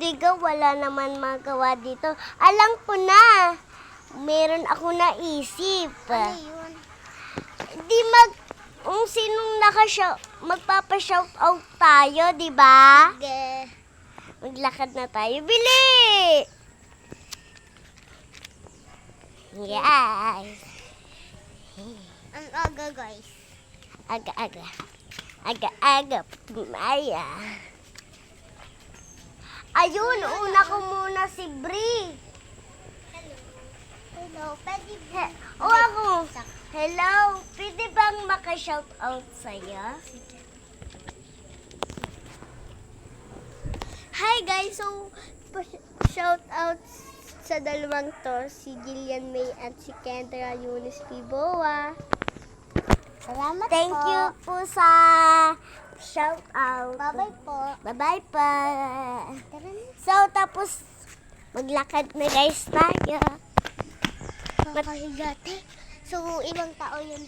Diga, wala naman magawa dito. Alam ko na. Meron ako naisip. Ano yun? Di kung sinong magpapa-shout out tayo, di ba? Sige. Maglakad na tayo. Bili! Yes. Ang aga, guys. Aga-aga. Aga-aga. Maya. Ayun, una ko muna si Bri. Hello. Pwede ba? O ako. Hello. Pwede bang maka-shout out sa'yo? Hi, guys. So, shout out sa dalawang to, si Gillian May at si Kendra Eunice Piboa. Salamat Thank po. you po sa shout out. Bye-bye po. Bye-bye pa. Tara na. So, tapos maglakad na guys tayo. Makahigate. So, ibang tao yun.